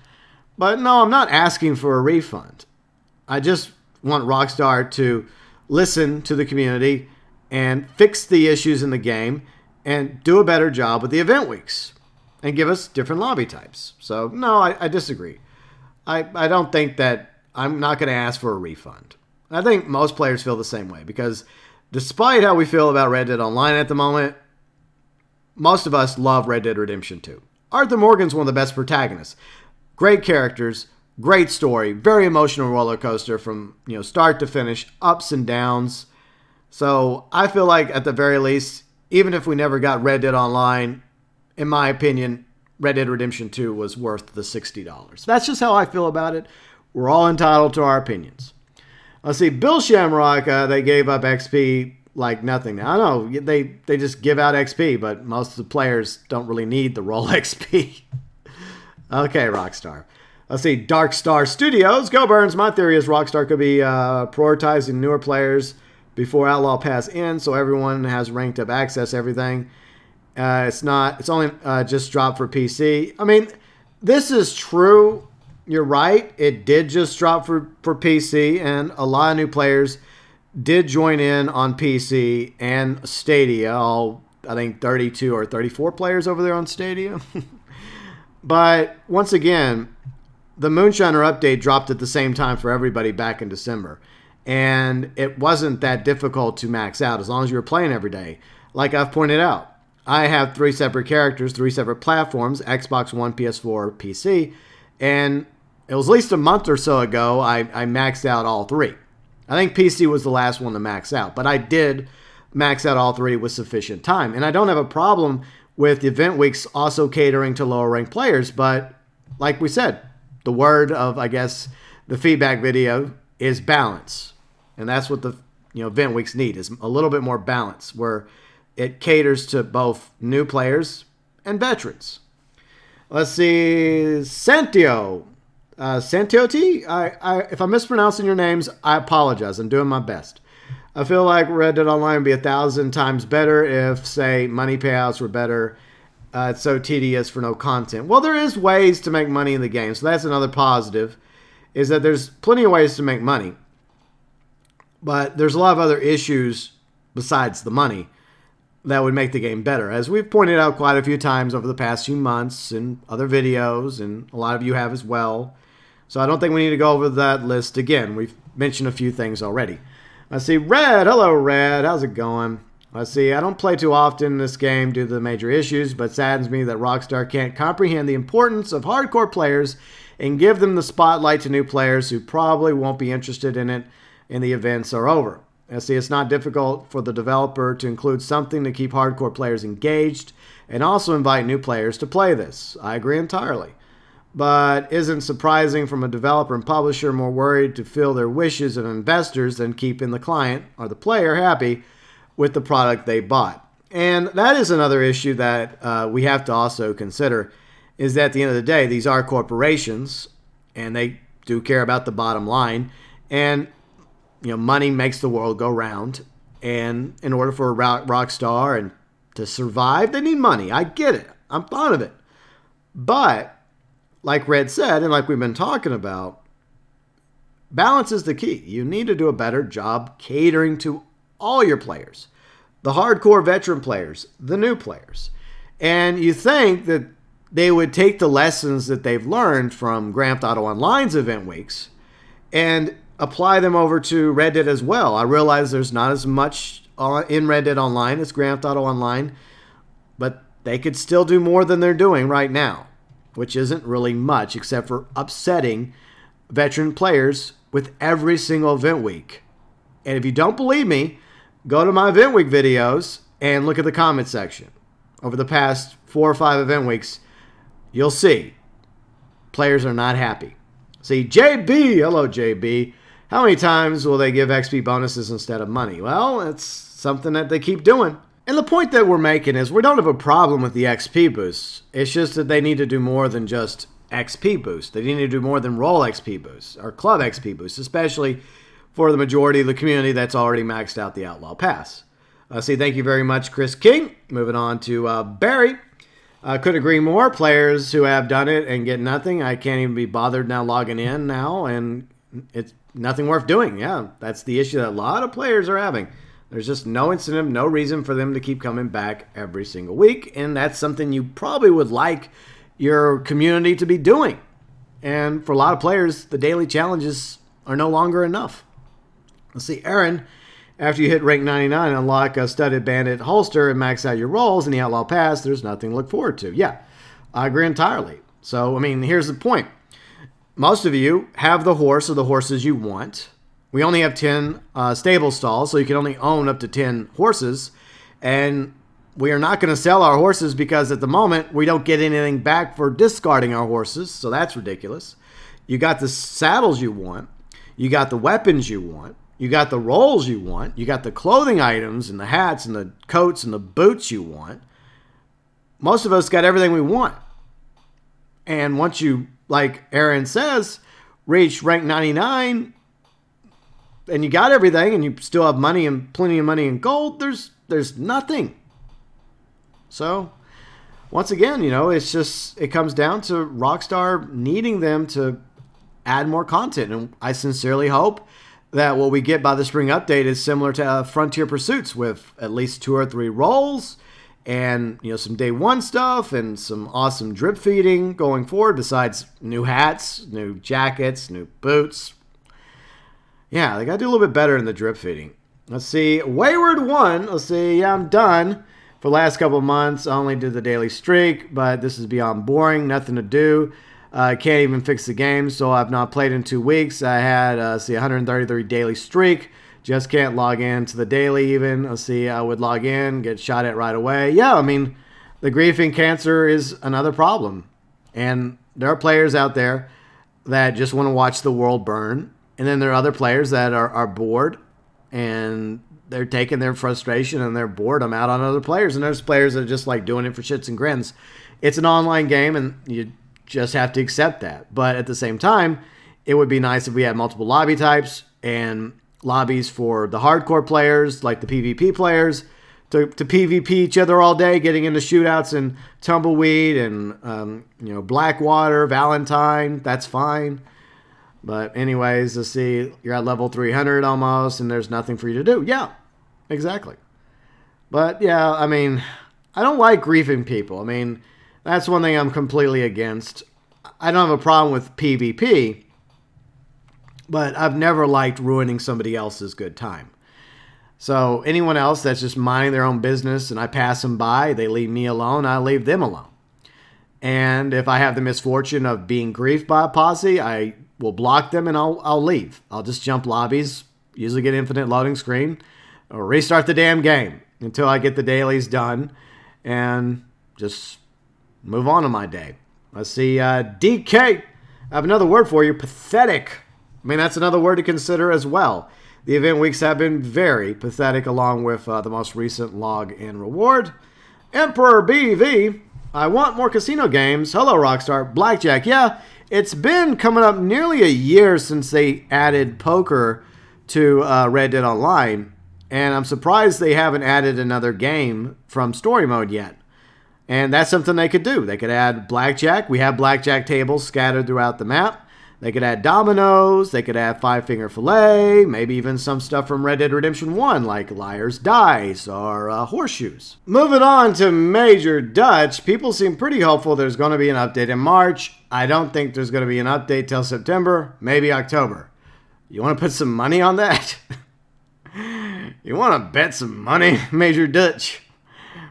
But no, I'm not asking for a refund. I just want Rockstar to listen to the community and fix the issues in the game and do a better job with the event weeks and give us different lobby types. So, no, I disagree. I don't think that I'm not going to ask for a refund. I think most players feel the same way because despite how we feel about Red Dead Online at the moment, most of us love Red Dead Redemption 2. Arthur Morgan's one of the best protagonists. Great characters, great story, very emotional roller coaster from start to finish, ups and downs. So I feel like at the very least, even if we never got Red Dead Online, in my opinion, Red Dead Redemption 2 was worth the $60. That's just how I feel about it. We're all entitled to our opinions. Let's see, Bill Shamrock, they gave up XP like nothing now. I know they just give out XP, but most of the players don't really need the roll XP. Okay, Rockstar. Let's see, Dark Star Studios. GeauxBurns, my theory is Rockstar could be prioritizing newer players before Outlaw Pass ends, so everyone has ranked up access to everything. It's only just dropped for PC. I mean, this is true. You're right. It did just drop for PC, and a lot of new players did join in on PC and Stadia. I think 32 or 34 players over there on Stadia. But once again, the Moonshiner update dropped at the same time for everybody back in December. And it wasn't that difficult to max out as long as you were playing every day. Like I've pointed out, I have 3 separate characters, 3 separate platforms, Xbox One, PS4, PC. And it was at least a month or so ago I maxed out all 3. I think PC was the last one to max out. But I did max out all 3 with sufficient time. And I don't have a problem with event weeks also catering to lower ranked players. But like we said, the word of, I guess, the feedback video is balance. And that's what the event weeks need, is a little bit more balance where it caters to both new players and veterans. Let's see, Santio. Santioti? If I'm mispronouncing your names, I apologize. I'm doing my best. I feel like Red Dead Online would be 1,000 times better if, say, money payouts were better. It's so tedious for no content. Well, there is ways to make money in the game, so that's another positive, is that there's plenty of ways to make money. But there's a lot of other issues besides the money that would make the game better. As we've pointed out quite a few times over the past few months in other videos, and a lot of you have as well. So I don't think we need to go over that list again. We've mentioned a few things already. Let's see, Red. Hello, Red. How's it going? Let's see, I don't play too often in this game due to the major issues, but it saddens me that Rockstar can't comprehend the importance of hardcore players and give them the spotlight to new players who probably won't be interested in it and the events are over. I see, it's not difficult for the developer to include something to keep hardcore players engaged and also invite new players to play this. I agree entirely. But isn't surprising from a developer and publisher more worried to fill their wishes of investors than keeping the client or the player happy with the product they bought. And that is another issue that we have to also consider, is that at the end of the day, these are corporations and they do care about the bottom line. And money makes the world go round, and in order for Rockstar and to survive, they need money. I get it. I'm fond of it. But like Red said, and like we've been talking about, balance is the key. You need to do a better job catering to all your players, the hardcore veteran players, the new players. And you think that they would take the lessons that they've learned from Grand Theft Auto Online's event weeks and apply them over to Red Dead as well. I realize there's not as much in Red Dead Online as Grand Theft Auto Online, but they could still do more than they're doing right now, which isn't really much except for upsetting veteran players with every single event week. And if you don't believe me, go to my event week videos and look at the comment section. Over the past 4 or 5 event weeks, you'll see players are not happy. See, JB, hello JB. How many times will they give XP bonuses instead of money? Well, it's something that they keep doing. And the point that we're making is we don't have a problem with the XP boosts. It's just that they need to do more than just XP boosts. They need to do more than roll XP boosts or club XP boosts, especially for the majority of the community that's already maxed out the Outlaw Pass. See, thank you very much, Chris King. Moving on to Barry. Couldn't agree more. Players who have done it and get nothing, I can't even be bothered now logging in now, and it's nothing worth doing. Yeah, that's the issue that a lot of players are having. There's just no incentive, no reason for them to keep coming back every single week, and that's something you probably would like your community to be doing. And for a lot of players, the daily challenges are no longer enough. Let's see, Aaron, after you hit rank 99, unlock a studded bandit holster and max out your rolls in the Outlaw Pass, there's nothing to look forward to. Yeah, I agree entirely. So, I mean, here's the point. Most of you have the horse or the horses you want. We only have 10 stable stalls, so you can only own up to 10 horses. And we are not going to sell our horses because at the moment we don't get anything back for discarding our horses, so that's ridiculous. You got the saddles you want. You got the weapons you want. You got the rolls you want. You got the clothing items and the hats and the coats and the boots you want. Most of us got everything we want. And once you, like Aaron says, reach rank 99 and you got everything and you still have money and plenty of money in gold, there's nothing. So, once again, you know, it comes down to Rockstar needing them to add more content. And I sincerely hope that what we get by the spring update is similar to Frontier Pursuits with at least 2 or 3 rolls and, you know, some day one stuff and some awesome drip feeding going forward besides new hats, new jackets, new boots. Yeah, they got to do a little bit better in the drip feeding. Let's see. Wayward One. Let's see. Yeah, I'm done. For the last couple of months, I only did the daily streak, but this is beyond boring. Nothing to do. Can't even fix the game, so I've not played in 2 weeks. I had, 133 daily streak. Just can't log in to the daily even. Let's see, I would log in, get shot at right away. Yeah, I mean, the griefing cancer is another problem. And there are players out there that just want to watch the world burn. And then there are other players that are bored and they're taking their frustration and their boredom out on other players. And there's players that are just like doing it for shits and grins. It's an online game and you just have to accept that. But at the same time, it would be nice if we had multiple lobby types and lobbies for the hardcore players, like the PvP players, to PvP each other all day, getting into shootouts and tumbleweed and Blackwater, Valentine. That's fine. But anyways, let's see, you're at level 300 almost, and there's nothing for you to do. Yeah, exactly. But yeah, I mean, I don't like griefing people. I mean, that's one thing I'm completely against. I don't have a problem with PvP, but I've never liked ruining somebody else's good time. So anyone else that's just minding their own business and I pass them by, they leave me alone, I leave them alone. And if I have the misfortune of being griefed by a posse, I will block them and I'll leave. I'll just jump lobbies, usually get infinite loading screen, or restart the damn game until I get the dailies done and just move on to my day. Let's see, DK, I have another word for you, pathetic. I mean, that's another word to consider as well. The event weeks have been very pathetic along with the most recent log and reward. Emperor BV, I want more casino games. Hello, Rockstar. Blackjack, yeah, it's been coming up nearly a year since they added poker to Red Dead Online, and I'm surprised they haven't added another game from story mode yet. And that's something they could do. They could add blackjack. We have blackjack tables scattered throughout the map. They could add dominoes. They could add five-finger fillet. Maybe even some stuff from Red Dead Redemption 1 like Liar's Dice or horseshoes. Moving on to Major Dutch. People seem pretty hopeful there's going to be an update in March. I don't think there's going to be an update till September, maybe October. You want to put some money on that? You want to bet some money, Major Dutch?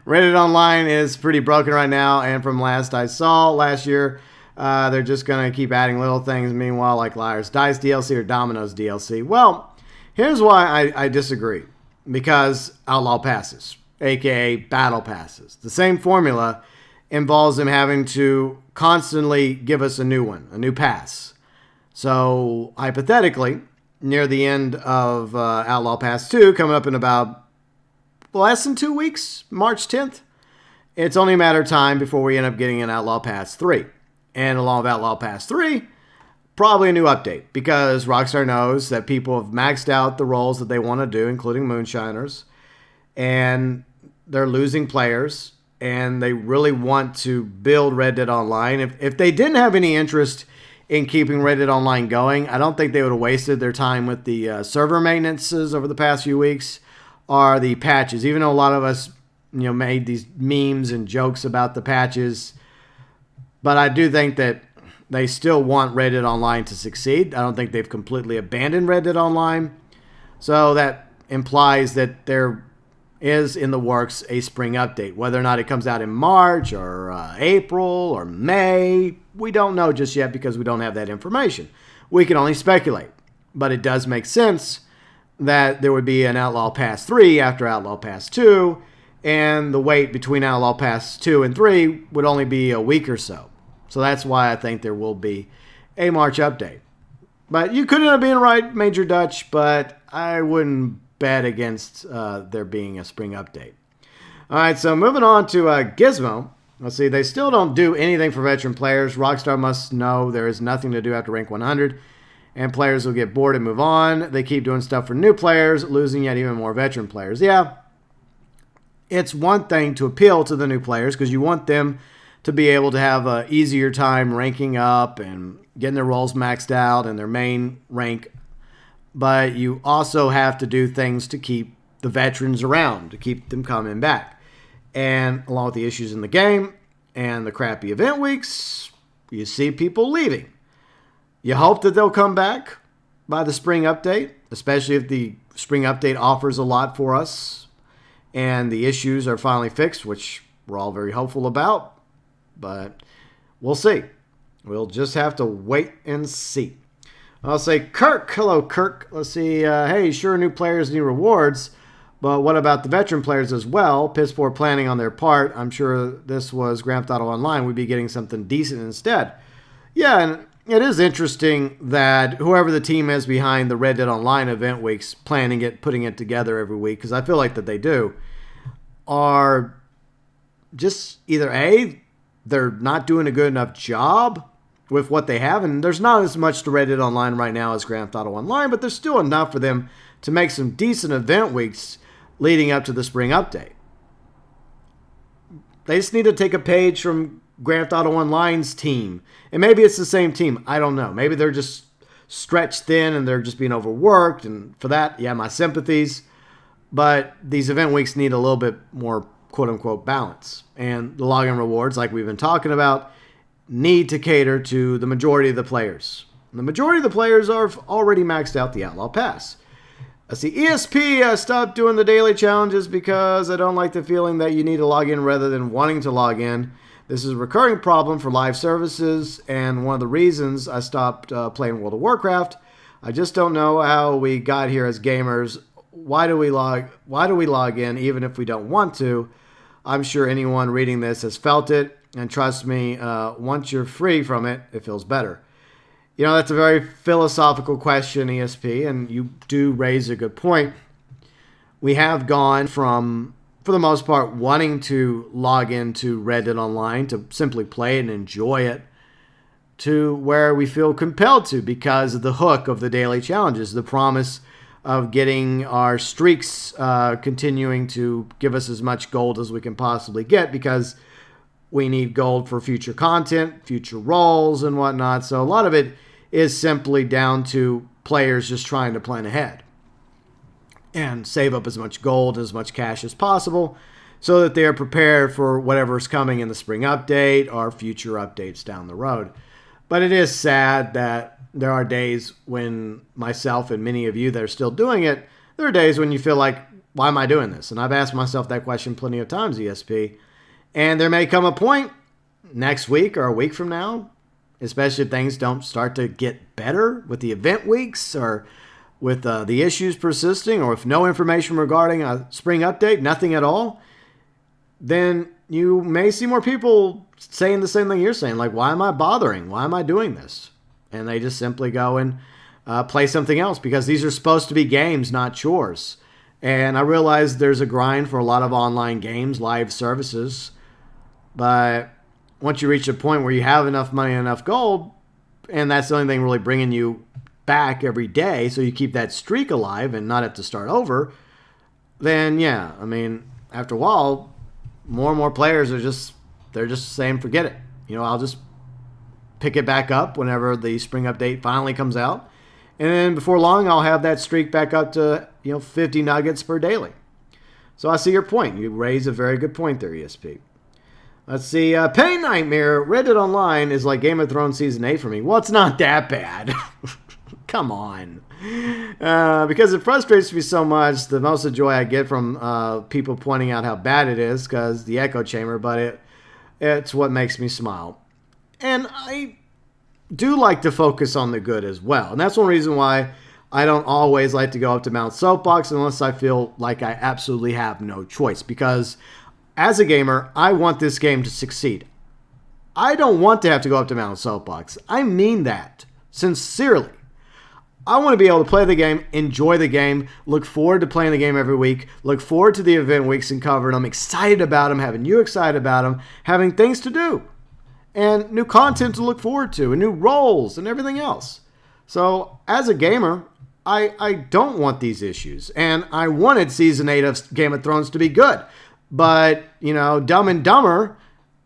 Reddit Online is pretty broken right now, and from last I saw last year, they're just going to keep adding little things, meanwhile, like Liar's Dice DLC or Domino's DLC. Well, here's why I disagree. Because Outlaw Passes, aka Battle Passes. The same formula involves them having to constantly give us a new one, a new pass. So, hypothetically, near the end of Outlaw Pass 2, coming up in about less than 2 weeks, March 10th, it's only a matter of time before we end up getting an Outlaw Pass 3. And along with Outlaw Pass 3, probably a new update, because Rockstar knows that people have maxed out the roles that they want to do, including Moonshiners. and they're losing players, and they really want to build Red Dead Online. If they didn't have any interest in keeping Red Dead Online going, I don't think they would have wasted their time with the server maintenances over the past few weeks or the patches. Even though a lot of us, made these memes and jokes about the patches, but I do think that they still want Red Dead Online to succeed. I don't think they've completely abandoned Red Dead Online. So that implies that there is in the works a spring update. Whether or not it comes out in March or April or May, we don't know just yet because we don't have that information. We can only speculate. But it does make sense that there would be an Outlaw Pass 3 after Outlaw Pass 2, and the wait between Outlaw Pass 2 and 3 would only be a week or so. So that's why I think there will be a March update. But you could end up being right, Major Dutch, but I wouldn't bet against there being a spring update. All right, so moving on to Gizmo. Let's see, they still don't do anything for veteran players. Rockstar must know there is nothing to do after rank 100, and players will get bored and move on. They keep doing stuff for new players, losing yet even more veteran players. Yeah, it's one thing to appeal to the new players because you want them to be able to have an easier time ranking up and getting their roles maxed out and their main rank. But you also have to do things to keep the veterans around, to keep them coming back. And along with the issues in the game and the crappy event weeks, you see people leaving. You hope that they'll come back by the spring update, especially if the spring update offers a lot for us and the issues are finally fixed, which we're all very hopeful about. But we'll see. We'll just have to wait and see. I'll say, Kirk. Hello, Kirk. Let's see. Hey, sure, new players need rewards, but what about the veteran players as well? Piss poor planning on their part. I'm sure this was Grand Theft Auto Online. We'd be getting something decent instead. Yeah, and it is interesting that whoever the team is behind the Red Dead Online event weeks, planning it, putting it together every week, because I feel like that they do, are just either A, they're not doing a good enough job with what they have, and there's not as much to Red Dead Online right now as Grand Theft Auto Online, but there's still enough for them to make some decent event weeks leading up to the spring update. They just need to take a page from Grand Theft Auto Online's team, and maybe it's the same team. I don't know. Maybe they're just stretched thin and they're just being overworked, and for that, yeah, my sympathies. But these event weeks need a little bit more quote-unquote balance, and the login rewards, like we've been talking about, need to cater to the majority of the players. The majority of the players are already maxed out the Outlaw Pass. I see ESP stopped doing the daily challenges because I don't like the feeling that you need to log in rather than wanting to log in. This is a recurring problem for live services, and one of the reasons I stopped playing World of Warcraft. I just don't know how we got here as gamers. Why do we log in even if we don't want to? I'm sure anyone reading this has felt it. And trust me, once you're free from it, it feels better. That's a very philosophical question, ESP, and you do raise a good point. We have gone from, for the most part, wanting to log into Red Dead Online to simply play it and enjoy it, to where we feel compelled to because of the hook of the daily challenges, the promise of getting our streaks continuing to give us as much gold as we can possibly get, because we need gold for future content, future roles, and whatnot. So a lot of it is simply down to players just trying to plan ahead and save up as much gold, as much cash as possible, so that they are prepared for whatever's coming in the spring update or future updates down the road. But it is sad that there are days when myself and many of you that are still doing it, there are days when you feel like, why am I doing this? And I've asked myself that question plenty of times, ESP. And there may come a point next week or a week from now, especially if things don't start to get better with the event weeks or with the issues persisting, or if no information regarding a spring update, nothing at all, then you may see more people saying the same thing you're saying, like, why am I bothering? Why am I doing this? And they just simply go and play something else, because these are supposed to be games, not chores. And I realize there's a grind for a lot of online games, live services. But once you reach a point where you have enough money and enough gold, and that's the only thing really bringing you back every day, so you keep that streak alive and not have to start over, then yeah, I mean, after a while, more and more players are they're just saying, forget it. I'll just pick it back up whenever the spring update finally comes out. And then before long, I'll have that streak back up to, 50 nuggets per daily. So I see your point. You raise a very good point there, ESP. Let's see. Pain Nightmare, Reddit Online is like Game of Thrones Season 8 for me. Well, it's not that bad. Come on. Because it frustrates me so much. The most of the joy I get from people pointing out how bad it is because the echo chamber, but it's what makes me smile. And I do like to focus on the good as well. And that's one reason why I don't always like to go up to Mount Soapbox unless I feel like I absolutely have no choice. Because as a gamer, I want this game to succeed. I don't want to have to go up to Mount Soapbox. I mean that sincerely. I want to be able to play the game, enjoy the game, look forward to playing the game every week, look forward to the event weeks and covering them, excited about them, having you excited about them, having things to do, and new content to look forward to, and new roles, and everything else. So, as a gamer, I don't want these issues, and I wanted Season 8 of Game of Thrones to be good. But, Dumb and Dumber,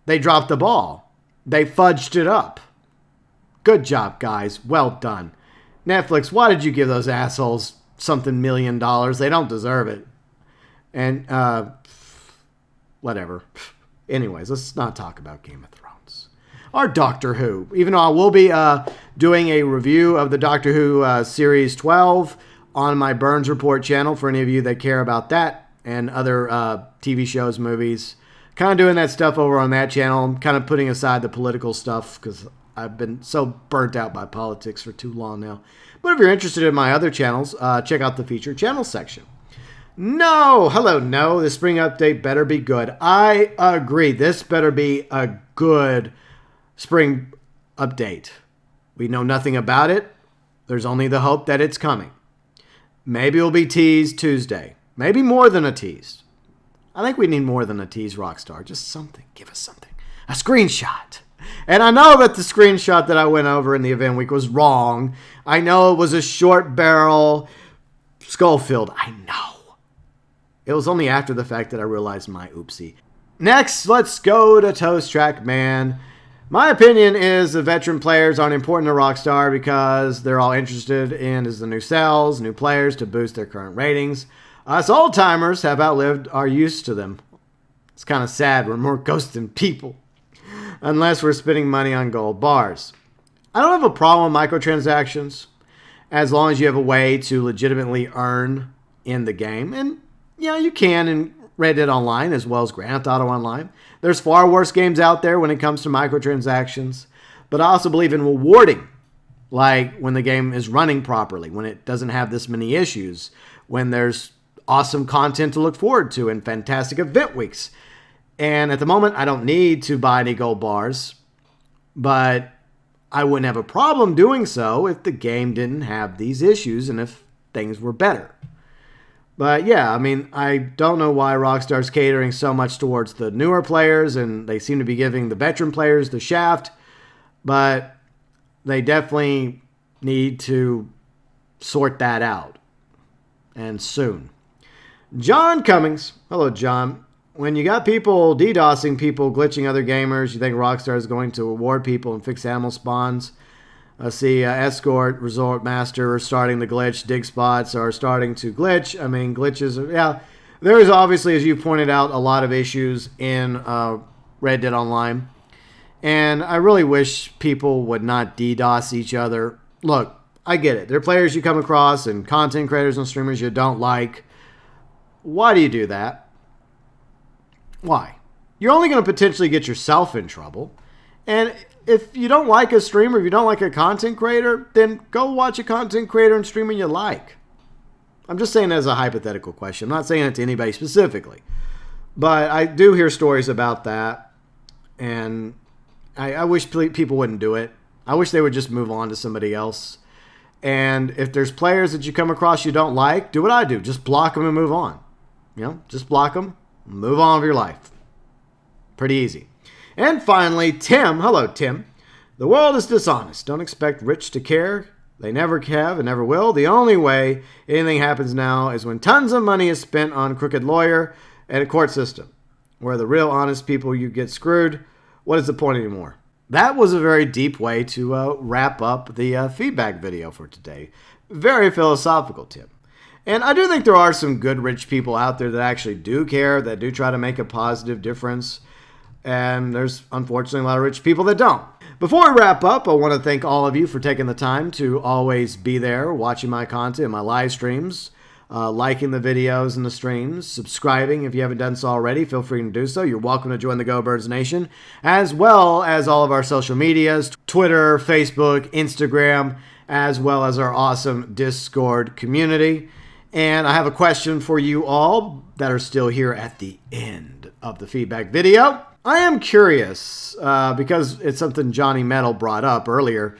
they dropped the ball. They fudged it up. Good job, guys. Well done. Netflix, why did you give those assholes something $1 million? They don't deserve it. And, whatever. Anyways, let's not talk about Game of Thrones. Or Doctor Who. Even though I will be doing a review of the Doctor Who Series 12 on my Burns Report channel for any of you that care about that and other TV shows, movies. Kind of doing that stuff over on that channel. I'm kind of putting aside the political stuff because I've been so burnt out by politics for too long now. But if you're interested in my other channels, check out the featured channel section. No, the spring update better be good. I agree. This better be a good spring update. We know nothing about it. There's only the hope that it's coming. Maybe it'll be teased Tuesday. Maybe more than a tease. I think we need more than a tease, Rockstar. Just something. Give us something. A screenshot. And I know that the screenshot that I went over in the event week was wrong. I know it was a short barrel Schofield. I know. It was only after the fact that I realized my oopsie. Next, let's go to Toast Track Man. My opinion is the veteran players aren't important to Rockstar because they're all interested in is the new sales, new players to boost their current ratings. Us old-timers have outlived our use to them. It's kind of sad. We're more ghosts than people. Unless we're spending money on gold bars. I don't have a problem with microtransactions as long as you have a way to legitimately earn in the game. And, you can in Red Dead Online as well as Grand Theft Auto Online. There's far worse games out there when it comes to microtransactions. But I also believe in rewarding, like when the game is running properly, when it doesn't have this many issues, when there's awesome content to look forward to and fantastic event weeks. And at the moment, I don't need to buy any gold bars, but I wouldn't have a problem doing so if the game didn't have these issues and if things were better. But yeah, I don't know why Rockstar's catering so much towards the newer players, and they seem to be giving the veteran players the shaft, but they definitely need to sort that out, and soon. John Cummings. Hello, John. When you got people DDoSing people, glitching other gamers, you think Rockstar is going to reward people and fix animal spawns? I see Escort, Resort Master are starting to glitch. Dig spots are starting to glitch. Glitches are, there is obviously, as you pointed out, a lot of issues in Red Dead Online. And I really wish people would not DDoS each other. Look, I get it. There are players you come across and content creators and streamers you don't like. Why do you do that? Why? You're only going to potentially get yourself in trouble. And if you don't like a streamer, if you don't like a content creator, then go watch a content creator and streamer you like. I'm just saying as a hypothetical question. I'm not saying it to anybody specifically. But I do hear stories about that. And I wish people wouldn't do it. I wish they would just move on to somebody else. And if there's players that you come across you don't like, do what I do. Just block them and move on. Just block them. Move on with your life. Pretty easy. And finally, Tim. Hello, Tim. The world is dishonest. Don't expect rich to care. They never have and never will. The only way anything happens now is when tons of money is spent on a crooked lawyer and a court system. Where the real honest people, you get screwed. What is the point anymore? That was a very deep way to wrap up the feedback video for today. Very philosophical, Tim. And I do think there are some good rich people out there that actually do care, that do try to make a positive difference. And there's unfortunately a lot of rich people that don't. Before I wrap up, I want to thank all of you for taking the time to always be there, watching my content, my live streams, liking the videos and the streams, subscribing if you haven't done so already. Feel free to do so. You're welcome to join the GeauxBurns Nation, as well as all of our social medias, Twitter, Facebook, Instagram, as well as our awesome Discord community. And I have a question for you all that are still here at the end of the feedback video. I am curious, because it's something Johnny Metal brought up earlier.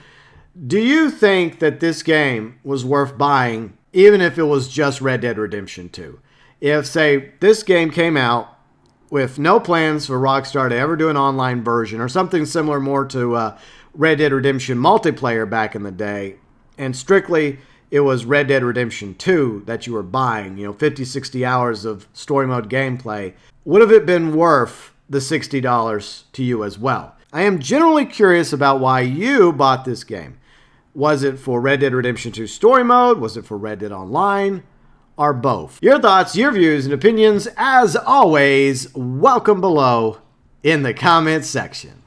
Do you think that this game was worth buying, even if it was just Red Dead Redemption 2? If, say, this game came out with no plans for Rockstar to ever do an online version or something similar more to Red Dead Redemption multiplayer back in the day, and strictly it was Red Dead Redemption 2 that you were buying, 50, 60 hours of story mode gameplay, would have it been worth the $60 to you as well? I am generally curious about why you bought this game. Was it for Red Dead Redemption 2 story mode? Was it for Red Dead Online? Or both? Your thoughts, your views, and opinions, as always, welcome below in the comments section.